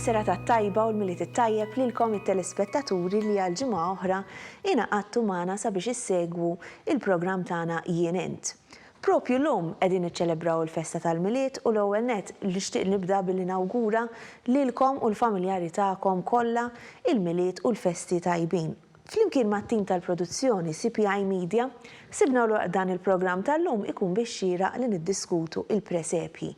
Is-serata tajba u l-miliet it-tajjeb lilkom it-telespettaturi li għal-ġimgħa oħra ingħaqadtu magħna sabiex issegwu il-programm tagħna Jien Int. Propju llum qegħdin niċċelebraw il-festa tal-miliet u l-ewwel nett li nixtieq nibda billi nawgura lilkom u l-familjari tagħkom kollha il-miliet u l-festi tajbin. Flimkien mat-tim tal-produzzjoni CPI Media, sibna dan il-programm tal-lum ikun biex xieraq li niddiskutu il-presepji,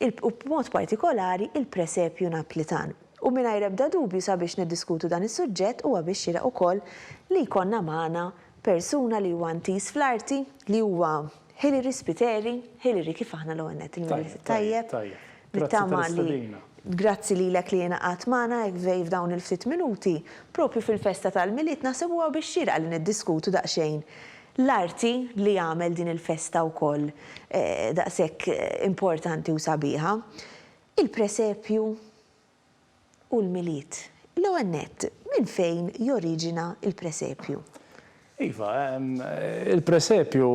u b'mod partikolari il-presepju Naplitan. U mingħajr ebda dubju sabiex niddiskutu dan is-suġġett huwa biex xieraq ukoll li jkollna magħna persuna li huwa antis fl-arti li huwa Hilary Spiteri. Hilary, kif aħna l-ewwel nett il-miliet tajjeb. Nittama li grazzi lilek li ingħaqad magħna hekk vej f'dawn il-ftit minuti propju fil-festa tal-miliet naħseb huwa biex xieraq li niddiskutu daqsxejn l-arti li għamel din il-festa wkoll daqshekk importanti u sabiħa. Il-presepju u l-miliet. L-ewwel nett, minn fejn joriġina il-presepju? Iva, il-presepju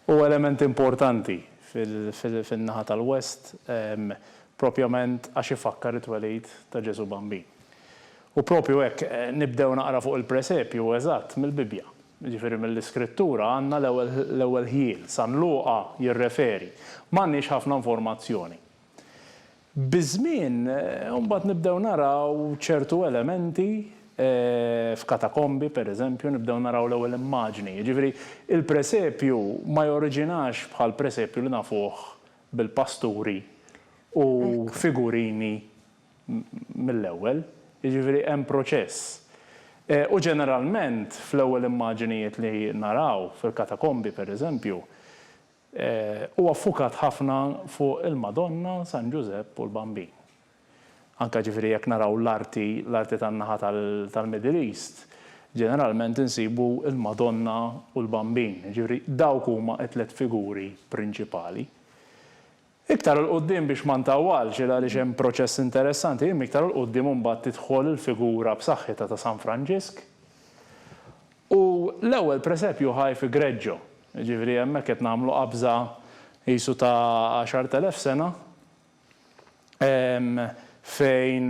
huwa element importanti fil-naħa tal-West, propjament għax ifakkar it-twelid ta' Ġesu Bambin. U propju hekk nibdew naqra fuq il-presepju eżatt mill-Bibja. Ġifieri mill-Iskrittura għandna l-ewwel ħiel, San Luqa jirreferi. M'għandniex ħafna informazzjoni. Biż-żmien mbagħad nibdew naraw ċertu elementi f'katakombi pereżempju nibdew naraw l-ewwel immaġni. Ġifieri il-presepju ma joriġinax bħal presepju li nafuh bil-pasturi u figurini mill-ewwel, jiġifieri hemm proċess. U ġeneralment fl-ewwel immaġinijiet li naraw fil-katakombi pereżempju, huwa ffukat ħafna fuq il-Madonna, San Giuseppe u l-Bambin. Anke ġifieri jekk naraw l-arti tan-naħa tal-Middle East, ġeneralment insibu il-Madonna u l-Bambin. Ġifieri dawk huma t-tliet figuri prinċipali. Iktar l-qoddim biex ma ntawwalx għaliex hemm proċess interessanti, iktar l-qoddim mbagħad tidħol il-figura b'saħħitha ta' San Franġisk. U l-ewwel presepju ħaj fi Greġġo, jiġifieri hemmhekk qed nagħmlu qabża qisu ta' 10,000 sena, fejn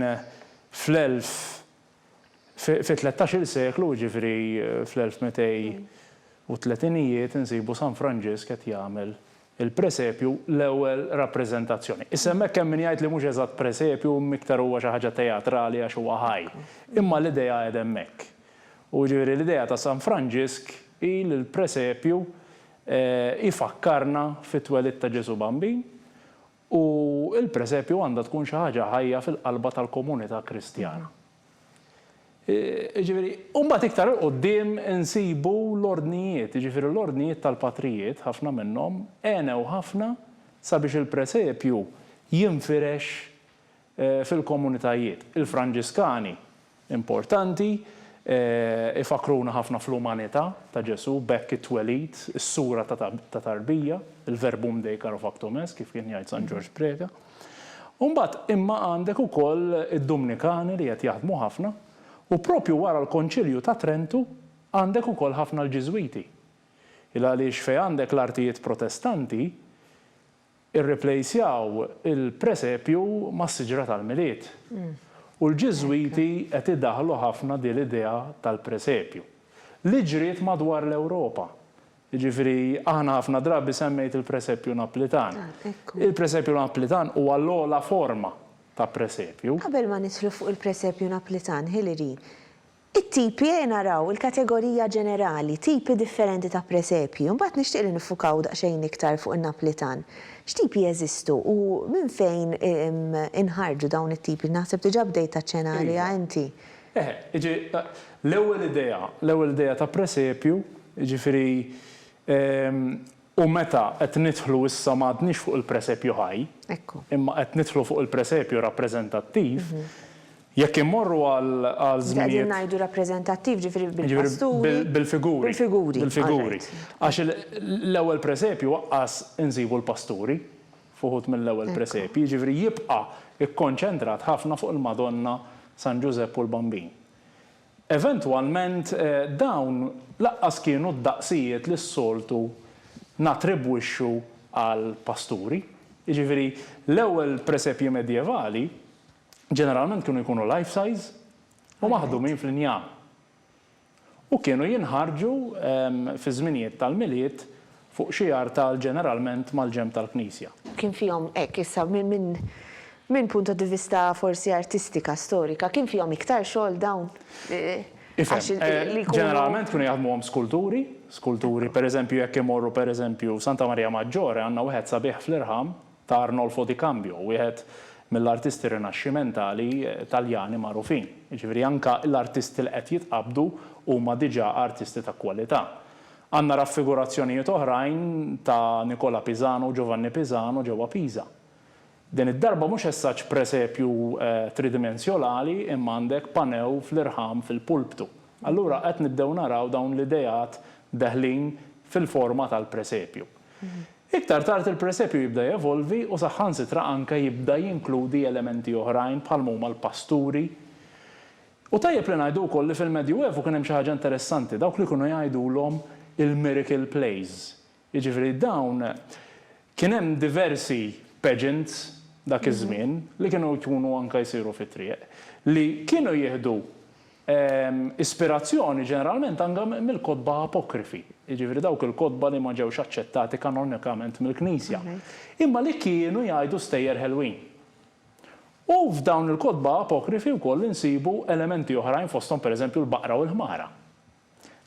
fi-13 seklu, jiġifieri fl-1230 insibu San Franġisk qed jagħmel il-presepju l-ewwel rappreżentazzjoni. Issa hemmhekk hemm min jgħid li mhux eżatt presepju miktar huwa xi ħaġa teatrali għax huwa ħaj. Imma l-idea qed hemmhekk. U ġifieri l-idea ta' San Franġisk hi li l-presepju ifakkarna fit-twelid ta' Ġesu Bambin u l-presepju għandha tkun xi ħaġa ħajja fil-qalba tal-komunità Kristjana. Ġifieri, u mbagħad iktar quddiem insibu l-ordnijiet, ġifieri l-ordnijiet tal-patrijiet ħafna minnhom għenew ħafna sabiex il-presepju jinfirex fil-komunitajiet. Il-Franġiskani importanti, ifakruna ħafna fl-umanità ta' Ġesu, bekk it-twelid, is-sura ta' tarbija, il-verbum dei caro factum est, kif kien jgħid San George Prega. U mbagħad imma għandek ukoll id-Dominikani li qed jaħdmu ħafna. U propju wara l-Konċilju ta' Trentu għandek ukoll ħafna l-Ġiżwiti. Għaliex fejn għandek l-artijiet protestanti irreplejsjaw il-presepju mas-siġra tal-miliet. U l-Ġiżwiti qed idaħħlu ħafna din l-idea tal-presepju. Li ġriet madwar l-Ewropa. Jiġifieri aħna ħafna drabi semmejt il-presepju Naplitan. Il-presepju Naplitan huwa l-ogħla forma ta' presepju. Qabel ma nidħlu fuq il-presepju Naplitan, Hilary, it-tipi naraw il-kategorija ġenerali, tipi differenti ta' presepju, mbagħad nixtieq li nifukaw daqsxejn iktar fuq in-Naplitan. X'tipi jeżistu u minn fejn inħarġu dawn it-tipi? Naħseb diġà bdejt taċċena għaliha inti. L-ewwel idea ta' presepju, jiġifieri u meta qed nidħlu issa m'għadniex fuq il-presepju ħaj, imma qed nidħlu fuq il-presepju rappreżentattiv, jekk immorru għal żminijiet. Qegħdin ngħidu rappreżentattiv ġifieri bil-pasturi. Bil-figuri. Bil-figuri. Għax l-ewwel presepju waqqas insibu l-pasturi fuħut mill-ewwel presepju, jiġifieri jibqa' ikkonċentrat ħafna fuq il-Madonna, San Giuseppe u l-Bambin. Eventwalment dawn laqqas kienu d-daqsijiet li s-soltu natribwixxu għal pasturi. Jiġifieri l-ewwel presepji medjevali ġeneralment kienu jkunu life size u maħdumin fl-injam. U kienu jinħarġu fi żminijiet tal-miliet fuq xijar tal-ġeneralment mal-ġem tal-Knisja. Kien fihom hekk issa minn punto di vista forsi artistika, storika, kien fihom iktar xogħol dawn? Ġeneralment kienu jaħdmuhom skulturi, pereżempju jekk imorru pereżempju Santa Maria Maggiore għandna wieħed sabiħ fl-Irħam ta' Arnolfo Di Cambio, wieħed mill-artisti rinaxximentali Taljani magħrufin. Jiġifieri anke l-artisti li qed jitqabdu huma diġà artisti ta' kwalità. Għandna raffigurazzjonijiet oħrajn ta' Nicola Pisano, Giovanni Pisano ġewwa Pisa. Din id-darba mhux essaċ presepju tridimensjonali imma għandek panew fl-irħam fil-pulptu. Allura qed nibdew naraw dawn l-idejat deħlin fil-forma tal-presepju. Iktar tard il-presepju jibda jevolvi u saħħansitra anke jibda jinkludi elementi oħrajn bħal huma l-pasturi. U tajjeb li ngħidu wkoll li fil-Medjuevu kien hemm xi ħaġa interessanti, dawk li kienu jgħidulhom il-miracle plays. Jiġifieri dawn kien hemm diversi pageants dak iż-żmien li kienu jkunu anke jsiru fit-triq li kienu jieħdu ispirazzjoni ġeneralment anke mill-kotba apokrifi. Jiġifieri dawk il-kotba li ma ġewx aċċettati kanonikament mill-Knisja. Imma li kienu jgħidu stejjer ħelwin. U f'dawn il-kotba apokrifi wkoll insibu elementi oħrajn fosthom pereżempju l-baqra u l-ħmara.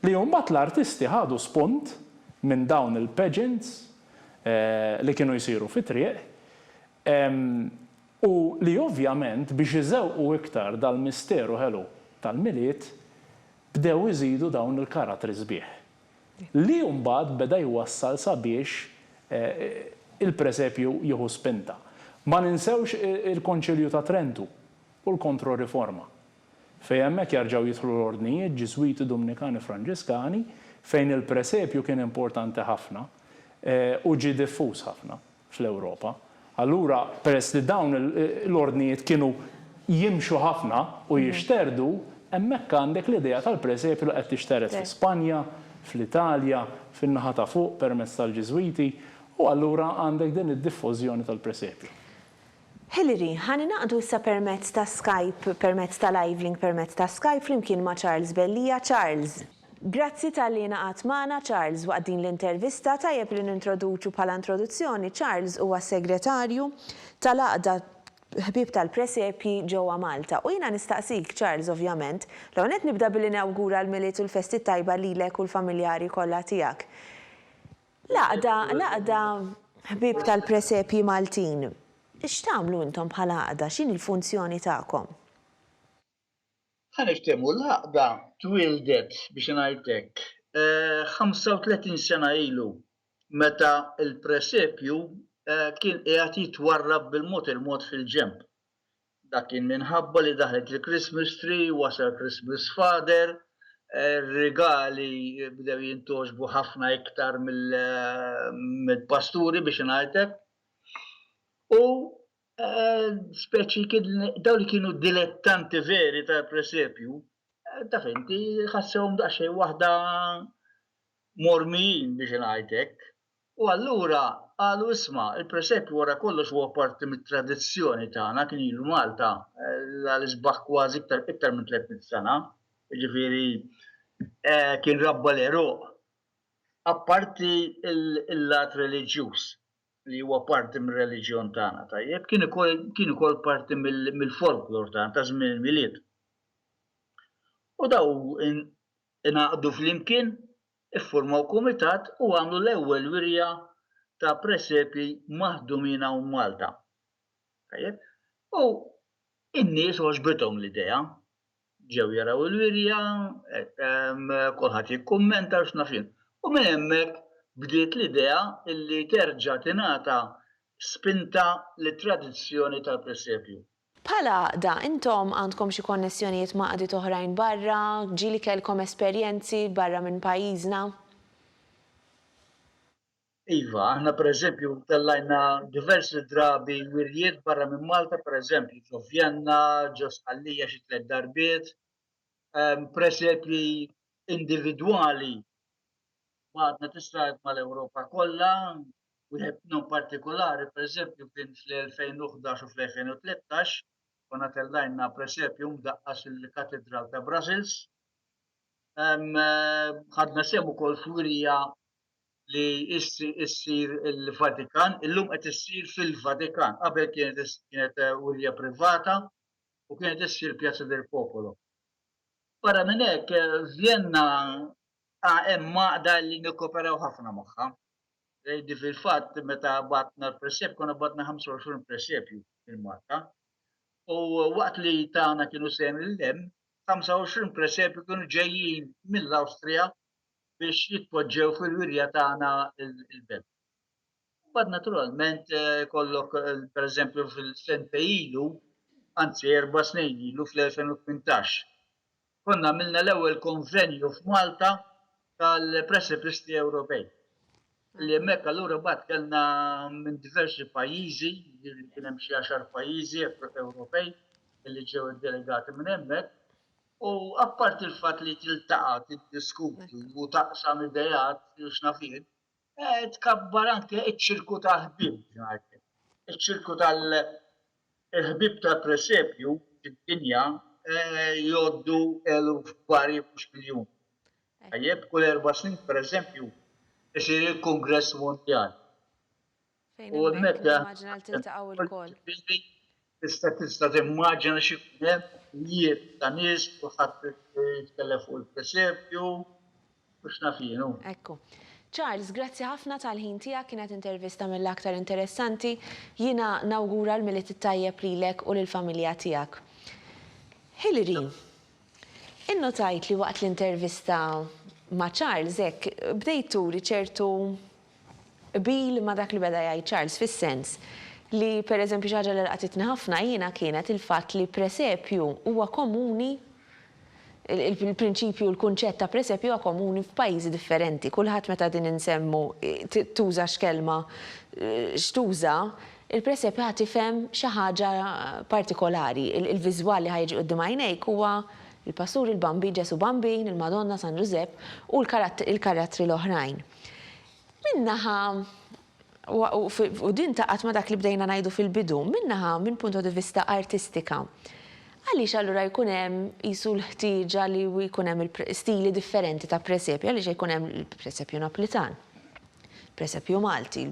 Li mbagħad l-artisti ħadu spunt minn dawn il-pageants li kienu jsiru fit-triq u li ovvjament biex iżewqu iktar dal-misteru ħelu tal-miliet bdew iżidu dawn il-karatri sbieħ. Li mbagħad beda jwassal sabiex il-presepju jieħu spinta. Ma ninsewx il-Konċilju ta' Trentu u l-Kontroriforma. Fejn hemmhekk jerġgħu jidħlu l-ordnijiet Ġiswiti, Dominikani, Franġiskani fejn il-presepju kien importanti ħafna u ġie diffuż ħafna fl-Ewropa. Allura peress li dawn l-ordnijiet kienu jimxu ħafna u jixterdu, hemmhekk għandek l-idea tal-presepju li qed tixteret fi Spanja, fl-Italja, fin-naħa ta' fuq permezz tal-Ġiżwiti, u allura għandek din id-diffużjoni tal-presepju. Hillary, ħani naqdu issa permezz ta' Skype, permezz ta' live link permezz ta' Skype flimkien ma' Charles Bellija. Charles, grazzi tal-li naqat magħna Charles waqt din l-intervista. Tajjeb li nintroduċu bħala introduzzjoni Charles huwa segretarju tal-Għaqda ħbib tal-presepji ġewwa Malta. U jiena nistaqsik Charles ovvjament, l-għonet nibda billi nawgura l-miliet u l-festi tajba lilek u l-familjari kollha tiegħek. L-Għaqda ħbib tal-presepji Maltin. X'tagħmlu intom bħala Għaqda? X'inhi l-funzjoni tagħkom? Ħaniftehmu l-Għaqda twildet biex ngħidlek 35 sena ilu meta l-presepju kien qiegħed jitwarrab il-mod fil-ġemp. Dak kien minħabba li daħlet il-Christmas tree, wasal Christmas Father, regali bdew jintoġbu ħafna iktar mill-pasturi biex ngħidlek. U speċi daw li kienu dilettanti veri tal-presepju, taf inti ħassewhom daqsxejn waħda mormijin biex ngħidlek. U allura qalu isma' il-presepju wara kollox huwa parti mit-tradizzjoni tagħna kien ilu Malta għal-isbaħ kważi iktar minn 300 sena. Jiġifieri kien rabba l-eruq. Apparti il-lat reliġjuż li huwa parti mir-reliġjon tagħna tajjeb, kien ukoll parti mill-folklor tagħna ta' żmien il-miliet. U daw ingħaqdu flimkien, iffurmaw kumitat u għamlu l-ewwel wirja ta' presepji maħdumin hawn Malta. Tajjeb? U in-nies għoġbithom l-idea. Ġew jaraw il-wirja, kulħadd jikkummenta x'nafin. U minn hemmhekk bdiet l-idea illi terġa' tingħata spinta lit-tradizzjoni tal-presepju. Bħala Għaqda, intom għandkom xi konnessjonijiet ma' qdiet oħrajn barra, ġieli kellkom esperjenzi barra minn pajjiżna? Iva, aħna pereżempju tellajna diversi drabi wirjiet barra minn Malta, pereżempju ġo Vjenna, ġo Sqallija xi 3 darbiet, presepji individwali għadna tistgħid mal-Ewropa kollha, wieħed non partikolari, pereżempju kien fl-2011 u fl-2013, konna tellajna presepju mdaqqas il-Katedral ta' Brussels. Ħadna sem ukoll f'wirja li issir il-Vatikan, illum qed issir fil-Vatikan. Qabel kienet wirja privata u kienet issir Pjazza del Popolo. Barra minn hekk, Vienna hemm maqda li nikkoperaw ħafna magħha. Di fil-fatt meta batna l-presep, konna batna 25 presepju fil-Malta. U waqt li tagħna kienu sem il-lem, 25 presepju kienu ġejjin mill-Awstrija biex jitpoġġew fil-wirja tagħna il-belt. Bad naturalment kollok pereżempju fil-sente ilu, anzi 4 snin ilu fl-2018. Konna għamilna l-ewwel konvenju f'Malta tal-Presepisti Ewropej. Li hemmhekk allura bad kellna minn diversi pajjiżi, kien hemm xi 10 pajjiżi Ewropej li ġew iddelegati minn hemmhekk. U apparti il-fatt li tiltaqa' tiddiskuti u taqsam idejat x'nafien, tkabbar anke iċ-ċirku tal-ħbieb. Iċ-ċirku tal-ħbieb tal-presepju fid-dinja jgħoddu eluf kwarji mhux miljun. Tajjeb, kull 4 snin pereżempju isir il-Kongress Mondjali. Fejn hemmhekk nimmaġina li tiltaqgħu l-koll. Tista' timmaġina xi jiet ta' nies u ħadd jitkellem fuq il-presepju u x'nafienu. Ekku. Charles, grazzi ħafna tal-ħin tiegħek, kienet intervista mill-aktar interessanti. Jiena nawgura l-milli tittajjeb lilek u lill-familja tiegħek. Hillary, innotajt li waqt l-intervista ma' Charles hekk bdejt turi ċertu qbil ma' dak li beda jgħid Charles fis-sens li pereżempju xi ħaġa li laqtitni ħafna jiena kienet il-fatt li presepju huwa komuni, il-prinċipju l-kunċett ta' presepju huwa komuni f'pajjiżi differenti. Kulħadd meta din insemmu tuża x'kelma x'tuża, il-presepju ħadd ifhem xi ħaġa partikolari. Il-viżwal li ħajġi quddiem għajnejk huwa il-Pastur, il-Bambi, Ġesu Bambin, il-Madonna, San Giuseppe u l-karattri l-oħrajn. Minnaħa, u din taqgħet ma' dak li bdejna ngħidu fil-bidu, minnaħa minn punto di vista artistika. Għaliex allura jkun hemm qisu l-ħtieġa li jkun hemm stili differenti ta' presepju, għaliex jkun hemm il-presepju Napolitan, presepju Malti,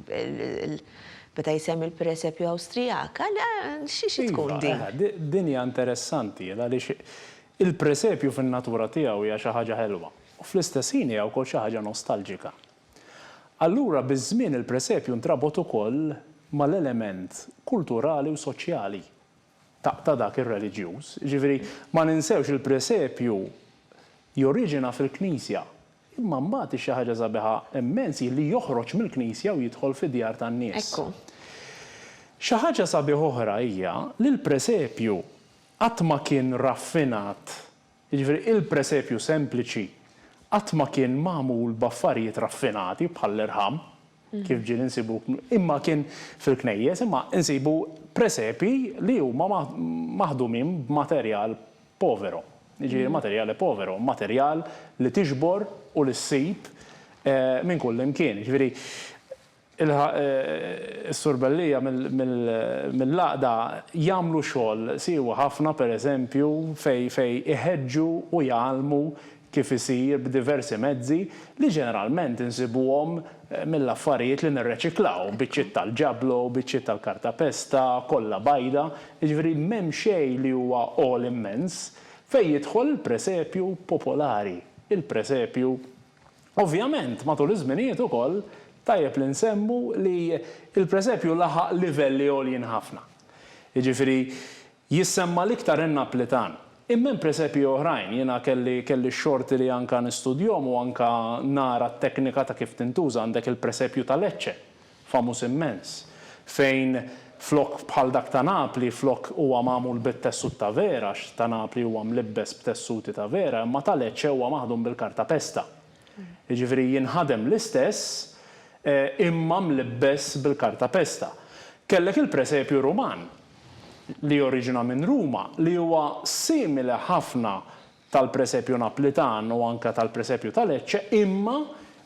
beta jsemmi il-presepju Awstrijak, xi tkun din? Din hija interessanti għaliex il-presepju fin-natura tiegħu hija xi ħaġa ħelwa u fl-istess ħin hija wkoll xi ħaġa nostalġika. Allura biż-żmien il-presepju ntrabot ukoll mal-element kulturali u soċjali ta' dak ir-reliġjuż. Ġifieri ma ninsewx il-presepju joriġina fil-Knisja, imma mbagħad xi ħaġa sabiħa immensi li joħroġ mill-Knisja u jidħol fid-djar tan-nies. Ekku. Xi ħaġa sabiħ oħra hija li l-presepju qatt ma kien raffinat, jiġifieri il-presepju sempliċi qatt ma kien magħmul b'affarijiet raffinati bħall-irħam, kif ġieli insibu, imma kien fil-knejjes, imma insibu presepi li huma maħdumin b'materjal povero. Jiġifieri materjali povero, materjal li tiġbor u li ssib minn kull imkien. Jiġifieri il-Surbellija mill-laqda jagħmlu xogħol siewa ħafna pereżempju fej iħeġġu u jgħalmu kif isir b'diversi mezzi li ġeneralment insibuhom mill-affarijiet li nirreċiklaw, biċċiet tal-ġablo, biċċiet tal-kartapesta, kollha bajda, jiġifieri m'hemm xejn li huwa all immens fejn jidħol il-presepju popolari. Il-presepju ovvjament matul iż-żminijiet ukoll tajjeb li nsemmu li il-presepju laħaq livelli għoljin ħafna. Jiġifieri jissemma l-iktar in-Napolitan. Imma presepju oħrajn, jiena kelli xorti li anka nistudjom u anka nara t-teknika ta' kif tintuża għandek il-presepju ta' Lecce, famus immens, fejn flok bħal dak ta' Napli, flok huwa magħmul bit-tessut ta' vera, ta' Napli huwa mlibbes b'tessuti ta' vera, imma ta' Lecce huwa maħdum bil-kartapesta. Jiġifieri jinħadem l-istess imma mlibbes bil-kartapesta. Kellek il-presepju Ruman li oriġina minn Ruma, li huwa simili ħafna tal-presepju Napolitan u anka tal-presepju ta' Lecce, imma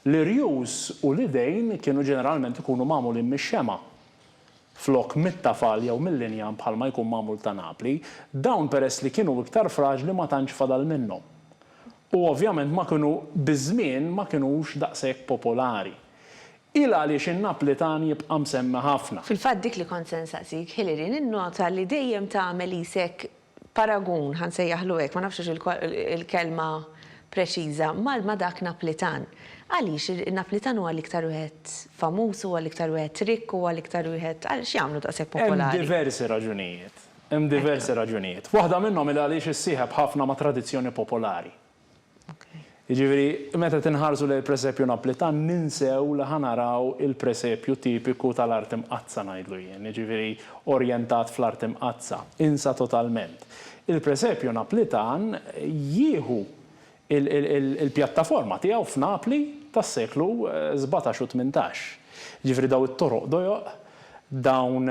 l-irjus u l-idejn kienu ġeneralment ikunu magħmulin mix-xema. flok mit-tafal jew mill-linja bħalma jkun magħmul ta' Napli, dawn peress li kienu iktar fraġli ma tantx fadal minnhom. U ovvjament ma kienu biż-żmien ma kinux daqshekk popolari. Ila għaliex in-Naplitan jibqa' msemma ħafna. Fil-fatt dik li kont se nsaqsik, Hillary, ninnota li dejjem tagħmel isek paragun ħansejjaħlu hekk, ma nafx il-kelma preċiża, ma dak Naplitan. Għaliex il-Naplitan huwa l-iktar wieħed famuż, huwa l-iktar wieħed rikk, huwa l-iktar wieħed għaliex jagħmlu daqshekk popolari. Hemm diversi raġunijiet. Waħda minnhom il għaliex issieħeb ħafna ma' tradizzjoni popolari. Jiġifieri, meta tinħarsu lejn il-presepju Naplitan ninsew li ħanaraw il-presepju tipiku tal-art imqazza ngħidlu jien, jiġifieri orjentat fl-art imqazza, insa totalment. Il-presepju Naplitan jieħu il-pjattaforma tiegħu f'Napli tas-seklu 17 u 18. Jiġifieri daw it-toroq dojoq, dawn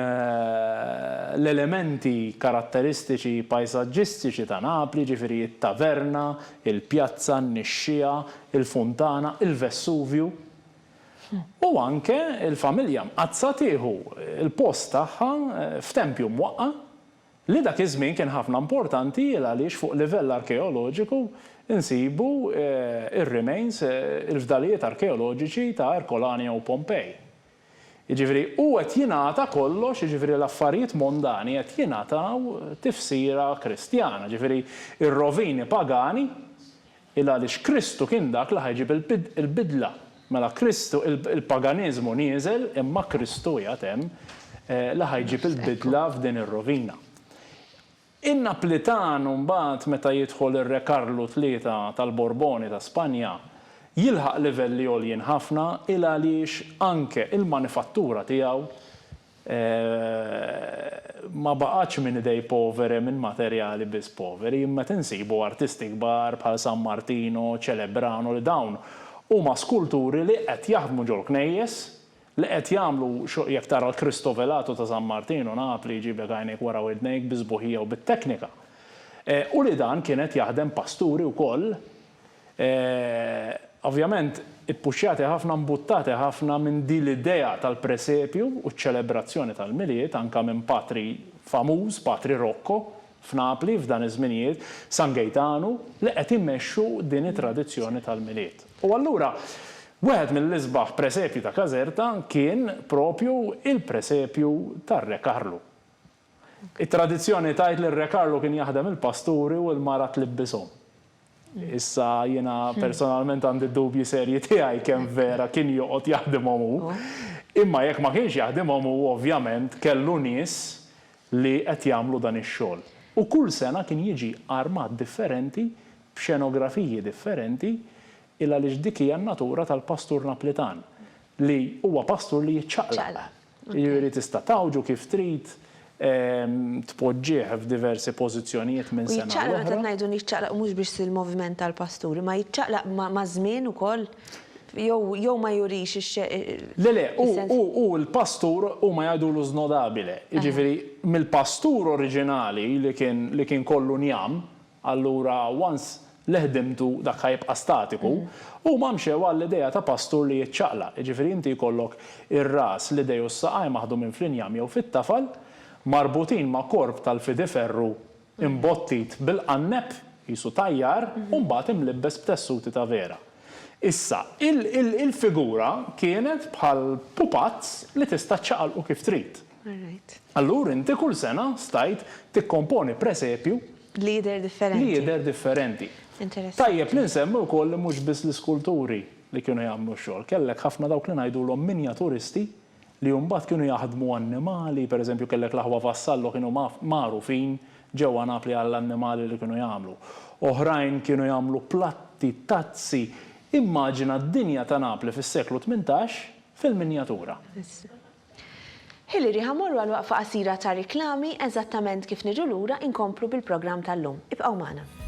l-elementi karatteristiċi pajsaġġistiċi ta' Napli, ġifieri it-taverna, il-pjazza, n-nixxija, il-funtana, il-Vessuvju. U anke il-familja mqazza tieħu il-post tagħha f'tempju mwaqqa li dak iż-żmien kien ħafna importanti għaliex fuq livell arkeoloġiku insibu ir-remains, il-fdalijiet arkeoloġiċi ta' Erkolania u Pompej. Jiġifieri u qed jingħata kollox, jiġifieri l-affarijiet mondani qed jingħataw tifsira Kristjana, jiġifieri ir-rovini pagani il għaliex Kristu kien dak li ħajġib il-bidla. Mela Kristu il-paganiżmu nieżel imma Kristu qiegħed hemm li ħajġib il-bidla f'din ir-rovina. In-Naplitan mbagħad meta jidħol ir-Re Karlu III tal-Borboni ta' Spanja jilħaq livelli għoljin ħafna il għaliex anke il-manifattura tiegħu ma baqgħetx minn idej poveri minn materjali biss poveri, imma tinsibu artisti kbar bħal San Martino, Celebrano li dawn huma skulturi li qed jaħdmu ġol knejjes, li qed jagħmlu jekk tara l-Kristo Velato ta' San Martino Napli jġibek għajnejk wara widnejk biżbuħija u bit-teknika. U li dan kienet jaħdem pasturi wkoll. Ovvjament, ippuxxjati ħafna mbuttati ħafna minn din l-idea tal-presepju u ċ-ċelebrazzjoni tal-miliet anke minn patri famuż, Patri Rocco f'Napli f'dan iż-żminijiet, San Gaetano li qed immexxu din it-tradizzjoni tal-miliet. U allura wieħed mill-isbaħ presepju ta' Caserta kien propju il-presepju tar-Re Karlu. It-tradizzjoni tgħid li r-Re Karlu kien jaħdem il-pasturi u l-mara tlibbisom. Issa jiena personalment għandi dubji serji tiegħi kemm vera kien joqgħod jaħdimhom hu. Imma jekk ma kienx jaħdimhom hu ovvjament kellu nies li qed jagħmlu dan ix-xogħol. U kull sena kien jiġi armat differenti, b'xenografiji differenti, il għaliex dik hija n-natura tal-pastur Naplitan li huwa pastur li jiċċaqlaq. Jiġifieri tista' tawġu kif trid, tpoġġieħ f'diversi pożizzjonijiet minn sena l-oħra. Jiċċaqlaq meta ngħidu jiċċaqlaq mhux biex il-moviment tal-pasturi, ma jiċċaqlaq ma' żmien ukoll jew ma jurix Le, u l-pastur huma jgħidulu żnodabile. Jiġifieri mill-pastur oriġinali li kien kollu njam, allura once leħdimtu dak ħajbqa' statiku, u ma mxew għall-idea ta' pastur li jiċċaqlaq. Jiġifieri inti jkollok ir-ras l-idej u s-saqaj maħdum fl-injam jew fit-tafal, marbutin ma' korp tal-fidiferru imbottit bil-qanneb jisu tajjar u mbagħad imlibbes b'tessuti ta' vera. Issa, il-figura kienet bħal pupazz li tista' ċċaqalqu kif trid. Allura inti kull sena stajt tikkomponi presepju Lider differenti. Tajjeb li nsemmu wkoll mhux biss l-iskulturi li kienu jagħmlu x-xogħol. Kellek ħafna dawk li ngħidulhom minjaturisti li mbagħad kienu jaħdmu annimali, pereżempju kellek l-aħwa vassallo kienu magħrufin ġewwa Napli għall-annimali li kienu jagħmlu. Oħrajn kienu jagħmlu platti, tazzi. Immaġina d-dinja ta' Napli fis-seklu 18 fil-minjatura. Hillary, ħamorru għal waqfa qasira ta' riklami eżattament kif niġu lura inkomplu bil-programm tal-lum. Ibqgħu magħna.